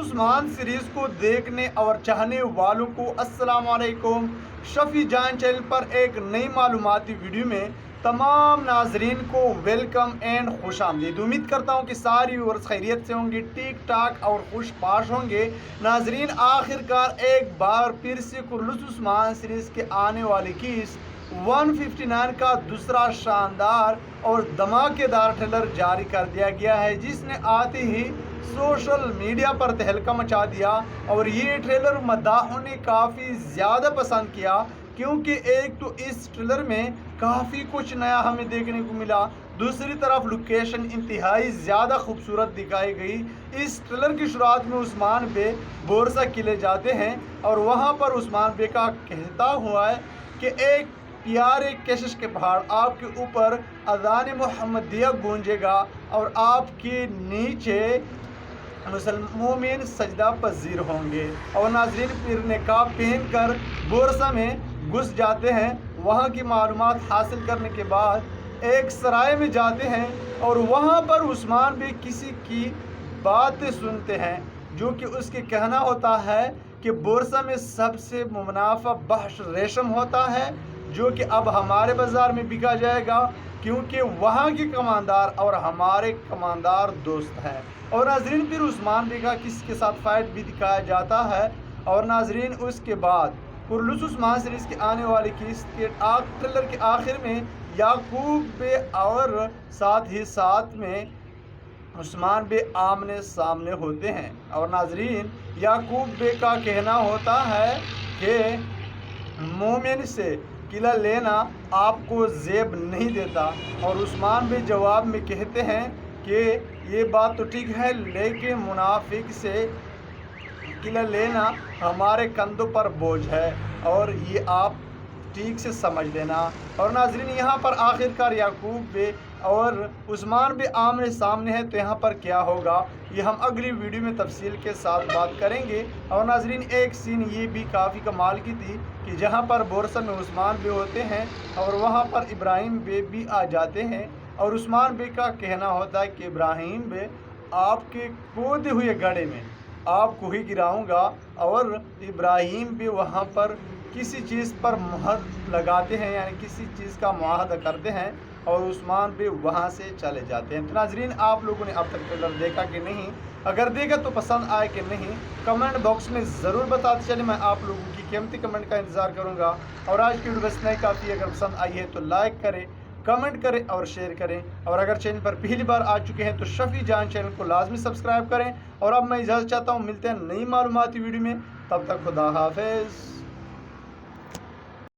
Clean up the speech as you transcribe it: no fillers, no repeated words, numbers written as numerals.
Usman series को देखने और चाहने वालों को अस्सलाम वालेकुम। शफी जान चैनल पर एक नई मालूमाती वीडियो में तमाम नाजरीन को वेलकम एंड खुश आमदीद। उम्मीद करता हूँ कि सारी व्यूअर्स खैरियत से होंगे, ठीक ठाक और खुश पाश होंगे। नाजरीन, आखिरकार एक बार फिर से कुर्लुस उस्मान सीरीज के आने वाली किस्त 159 का दूसरा शानदार और धमाकेदार ट्रेलर जारी कर दिया गया है, जिसने आते ही सोशल मीडिया पर तहलका मचा दिया। और ये ट्रेलर मद्दाहों ने काफ़ी ज़्यादा पसंद किया, क्योंकि एक तो इस ट्रेलर में काफ़ी कुछ नया हमें देखने को मिला, दूसरी तरफ लोकेशन इंतहाई ज़्यादा खूबसूरत दिखाई गई। इस ट्रेलर की शुरुआत में उस्मान बे बोरसा किले जाते हैं और वहाँ पर उस्मान बे का कहता हुआ है कि एक प्यारे कशिश के पहाड़ आपके ऊपर अज़ान मुहम्मदिया गूंजेगा और आपके नीचे मुसलमान सजदा पजीर होंगे। और नाजरीन फिर निकाब पहन कर बोरसा में घुस जाते हैं। वहाँ की मालूमात हासिल करने के बाद एक सराय में जाते हैं और वहाँ पर उस्मान भी किसी की बातें सुनते हैं, जो कि उसके कहना होता है कि बोरसा में सबसे मुनाफा बख्श रेशम होता है, जो कि अब हमारे बाज़ार में बिका जाएगा, क्योंकि वहाँ के कमांडार और हमारे कमांडार दोस्त हैं। और नाजरीन फिर उस्मान बे का किसी के साथ फाइट भी दिखाया जाता है। और नाजरीन उसके बाद कुर्लुस उस्मान सीरीज़ की आने वाली किस्त के ट्रेलर के आखिर में याकूब बे और साथ ही साथ में उस्मान बे आमने सामने होते हैं। और नाजरीन याकूब बे का कहना होता है कि मोमिन से किला लेना आपको ज़ेब नहीं देता। और उस्मान बे जवाब में कहते हैं कि ये बात तो ठीक है, लेकिन मुनाफिक से किला लेना हमारे कंधों पर बोझ है, और ये आप ठीक से समझ लेना। और नाजरीन यहाँ पर आखिरकार याकूब बे और उस्मान बे आमने सामने है, तो यहाँ पर क्या होगा ये हम अगली वीडियो में तफसील के साथ बात करेंगे। और नाजरीन एक सीन ये भी काफ़ी कमाल की थी कि जहाँ पर बोरसा में उस्मान बे होते हैं और वहाँ पर इब्राहिम बे भी आ जाते हैं, और उस्मान बे का कहना होता है कि इब्राहिम बे आपके खोदे हुए गड्ढे में आपको ही गिराऊंगा। और इब्राहिम भी वहाँ पर किसी चीज़ पर मुहर लगाते हैं, यानी किसी चीज़ का मुआहदा करते हैं, और उस्मान भी वहाँ से चले जाते हैं। तो नाजरीन आप लोगों ने अब तक ट्रेलर देखा कि नहीं? अगर देखा तो पसंद आए कि नहीं, कमेंट बॉक्स में ज़रूर बताते चलिए। मैं आप लोगों की कीमती कमेंट का इंतज़ार करूँगा। और आज की वीडियो बस नहीं काफ़ी, अगर पसंद आई है तो लाइक करें, कमेंट करें और शेयर करें। और अगर चैनल पर पहली बार आ चुके हैं तो शफी जान चैनल को लाजमी सब्सक्राइब करें। और अब मैं इजाज़त चाहता हूँ, मिलते हैं नई मालूमाती वीडियो में, तब तक खुदा हाफिज़।